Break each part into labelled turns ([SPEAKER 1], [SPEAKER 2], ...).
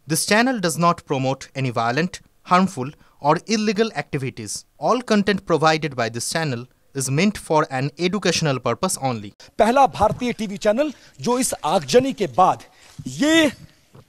[SPEAKER 1] This channel does not promote any violent, harmful, or illegal activities. All content provided by this channel is meant for an educational purpose only.
[SPEAKER 2] पहला भारतीय TV channel जो इस आगजनी के बाद ये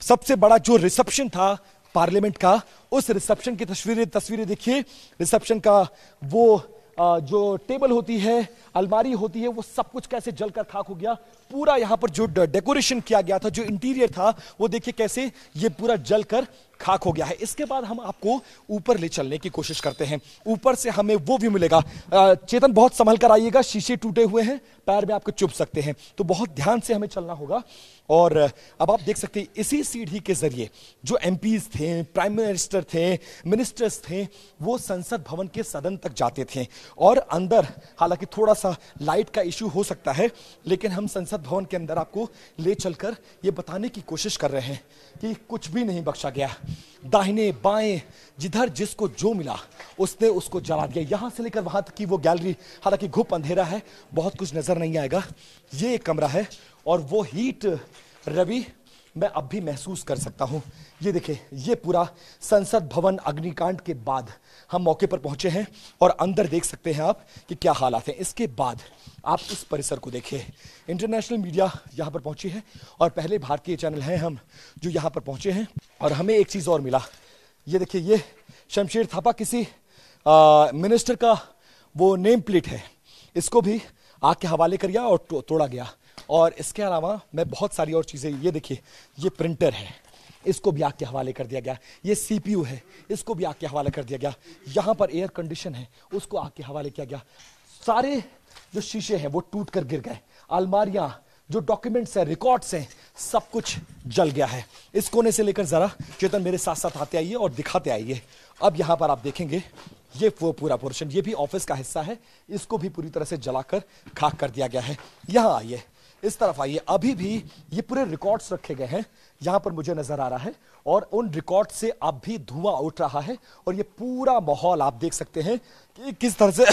[SPEAKER 2] सबसे बड़ा जो रिसेप्शन था पार्लियामेंट का, उस रिसेप्शन की तस्वीरें देखिए। रिसेप्शन का वो जो टेबल होती है, अलमारी होती है, वो सब कुछ कैसे जलकर खाक हो गया। पूरा यहां पर जो डेकोरेशन किया गया था, जो इंटीरियर था, वो देखिए कैसे ये पूरा जलकर खाक हो गया है। इसके बाद हम आपको ऊपर ले चलने की कोशिश करते हैं। ऊपर से हमें वो व्यू मिलेगा। चेतन बहुत संभल कर आइएगा, शीशे टूटे हुए हैं, पैर में आपको चुभ सकते हैं, तो बहुत ध्यान से हमें चलना होगा। और अब आप देख सकते हैं इसी सीढ़ी के जरिए जो एमपीज थे, प्राइम मिनिस्टर थे, मिनिस्टर्स थे, वो संसद भवन के सदन तक जाते थे। और अंदर हालांकि थोड़ा सा लाइट का इश्यू हो सकता है, लेकिन हम संसद भवन के अंदर आपको ले चलकर ये बताने की कोशिश कर रहे हैं कि कुछ भी नहीं बख्शा गया। दाहिने बाएं जिधर जिसको जो मिला उसने उसको जला दिया। यहां से लेकर वहां तक की वो गैलरी, हालांकि घुप अंधेरा है, बहुत कुछ नजर नहीं आएगा। ये एक कमरा है और वो हीट रवि मैं अब भी महसूस कर सकता हूं। ये देखिए, ये पूरा संसद भवन अग्निकांड के बाद हम मौके पर पहुंचे हैं और अंदर देख सकते हैं आप कि क्या हालात हैं। इसके बाद आप इस परिसर को देखिए। इंटरनेशनल मीडिया यहां पर पहुंची है और पहले भारतीय चैनल हैं हम जो यहां पर पहुंचे हैं। और हमें एक चीज और मिला। ये देखिए, ये शमशेर थापा किसी मिनिस्टर का वो नेम प्लेट है, इसको भी आग के हवाले कर गया और तोड़ा गया। और इसके अलावा मैं बहुत सारी और चीजें, ये देखिए, ये प्रिंटर है, इसको भी आग के हवाले कर दिया गया। ये सीपीयू है, इसको भी आग के हवाले कर दिया गया। यहां पर एयर कंडीशन है, उसको आग के हवाले किया गया। सारे जो शीशे हैं वो टूट कर गिर गए। अलमारियां, जो डॉक्यूमेंट्स हैं, रिकॉर्ड्स हैं, सब कुछ जल गया है। इस कोने से लेकर जरा चेतन मेरे साथ साथ आते आइए और दिखाते आइए। अब यहां पर आप देखेंगे ये वो पूरा पोर्शन, ये भी ऑफिस का हिस्सा है, इसको भी पूरी तरह से जलाकर खाक कर दिया गया है। यहां आइए, इस तरफ आइए। अभी भी ये पूरे रिकॉर्ड्स रखे गए हैं, यहां पर मुझे नजर आ रहा है, और उन रिकॉर्ड से अब भी धुआं उठ रहा है। और ये पूरा माहौल आप देख सकते हैं कि किस तरह से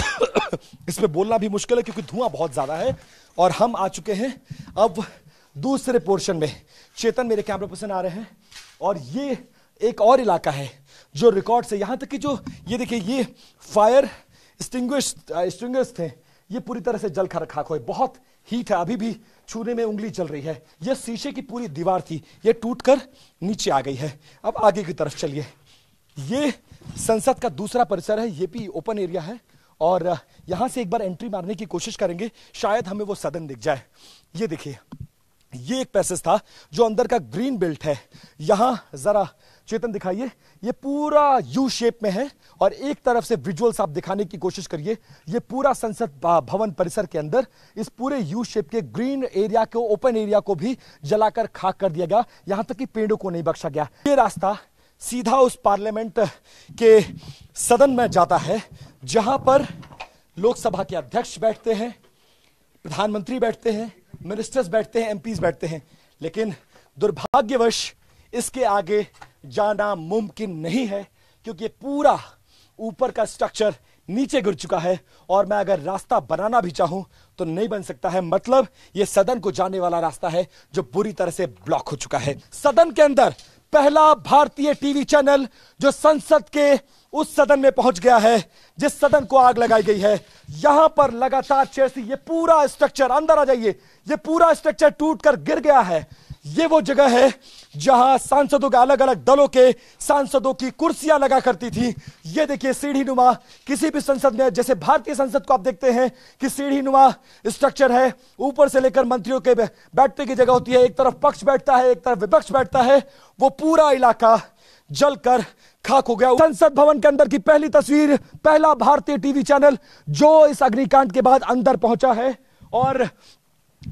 [SPEAKER 2] इसमें बोलना भी मुश्किल है क्योंकि धुआं बहुत ज्यादा है। और हम आ चुके हैं अब दूसरे पोर्शन में। चेतन मेरे कैमरा पर्सन आ रहे हैं और ये एक और इलाका है जो रिकॉर्ड से, यहां तक कि जो ये देखिए, ये फायर एक्सटिंग्विशर्स थे, ये पूरी तरह से जल कर खाक हुए। बहुत हीट है, अभी भी छूने में उंगली चल रही है। ये शीशे की पूरी दीवार थी, ये टूटकर नीचे आ गई है। अब आगे की तरफ चलिए। ये संसद का दूसरा परिसर है, ये भी ओपन एरिया है और यहां से एक बार एंट्री मारने की कोशिश करेंगे, शायद हमें वो सदन दिख जाए। ये देखिए, ये एक पैसेज था जो अंदर का ग्रीन बेल्ट है। यहां जरा चेतन दिखाइए, ये पूरा यू शेप में है और एक तरफ से विजुअल्स आप दिखाने की कोशिश करिए। ये पूरा संसद भवन परिसर के अंदर इस पूरे यू शेप के ग्रीन एरिया को, ओपन एरिया को भी जलाकर खाक कर दिया गया, यहां तक कि पेड़ों को नहीं बख्शा गया। ये रास्ता सीधा उस पार्लियामेंट के सदन में जाता है जहां पर लोकसभा के अध्यक्ष बैठते हैं, प्रधानमंत्री बैठते हैं, मिनिस्टर्स बैठते हैं, एमपीज बैठते हैं। लेकिन दुर्भाग्यवश इसके आगे जाना मुमकिन नहीं है क्योंकि पूरा ऊपर का स्ट्रक्चर नीचे गिर चुका है और मैं अगर रास्ता बनाना भी चाहूं तो नहीं बन सकता है। मतलब यह सदन को जाने वाला रास्ता है जो बुरी तरह से ब्लॉक हो चुका है। सदन के अंदर पहला भारतीय टीवी चैनल जो संसद के उस सदन में पहुंच गया है जिस सदन को आग लगाई गई है। यहां पर लगातार चेयर, ये पूरा स्ट्रक्चर, अंदर आ जाइए, ये पूरा स्ट्रक्चर टूटकर गिर गया है। ये वो जगह है जहां सांसदों के, अलग अलग दलों के सांसदों की कुर्सियां लगा करती थी। ये देखिए, सीढ़ी नुमा, किसी भी संसद में, जैसे भारतीय संसद को आप देखते हैं कि सीढ़ी नुमा स्ट्रक्चर है, ऊपर से लेकर मंत्रियों के बैठने की जगह होती है, एक तरफ पक्ष बैठता है, एक तरफ विपक्ष बैठता है। वो पूरा इलाका जलकर खाक हो गया। संसद भवन के अंदर की पहली तस्वीर, पहला भारतीय टीवी चैनल जो इस अग्निकांड के बाद अंदर पहुंचा है और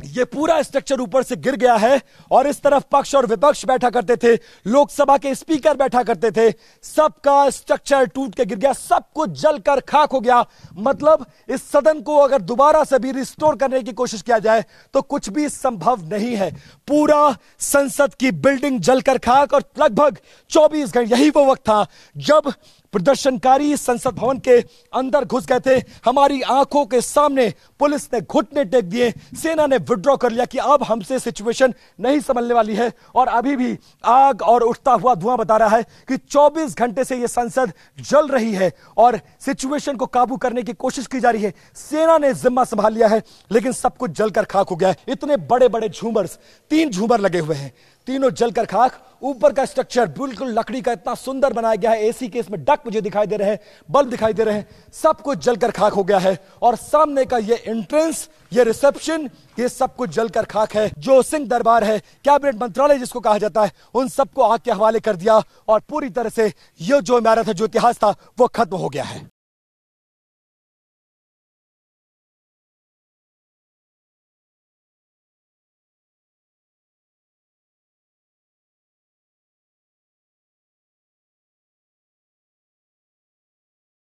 [SPEAKER 2] ये पूरा स्ट्रक्चर ऊपर से गिर गया है। और इस तरफ पक्ष और विपक्ष बैठा करते थे, लोकसभा के स्पीकर बैठा करते थे, सबका स्ट्रक्चर टूट के गिर गया, सब कुछ जलकर खाक हो गया। मतलब इस सदन को अगर दोबारा से भी रिस्टोर करने की कोशिश किया जाए तो कुछ भी संभव नहीं है। पूरा संसद की बिल्डिंग जलकर खाक और लगभग 24 घंटे, यही वो वक्त था जब प्रदर्शनकारी संसद भवन के अंदर घुस गए थे। हमारी आंखों के सामने पुलिस ने घुटने टेक दिए, सेना ने विड्रॉ कर लिया कि अब हमसे सिचुएशन नहीं संभलने वाली है। और अभी भी आग और उठता हुआ धुआं बता रहा है कि 24 घंटे से यह संसद जल रही है और सिचुएशन को काबू करने की कोशिश की जा रही है। सेना ने जिम्मा संभाल लिया है, लेकिन सब कुछ जलकर खाक हो गया है। इतने बड़े बड़े झूमर्स, 3 झूमर लगे हुए हैं, तीनों जलकर खाक। ऊपर का स्ट्रक्चर बिल्कुल लकड़ी का इतना सुंदर बनाया गया है, एसी के इसमें डक मुझे दिखाई दे रहे हैं, बल्ब दिखाई दे रहे हैं, सब कुछ जलकर खाक हो गया है। और सामने का ये एंट्रेंस, ये रिसेप्शन, ये सब कुछ जलकर खाक है। जो सिंह दरबार है, कैबिनेट मंत्रालय जिसको कहा जाता है, उन सबको आग के हवाले कर दिया और पूरी तरह से ये जो इमारत है, जो इतिहास था, वो खत्म हो गया है।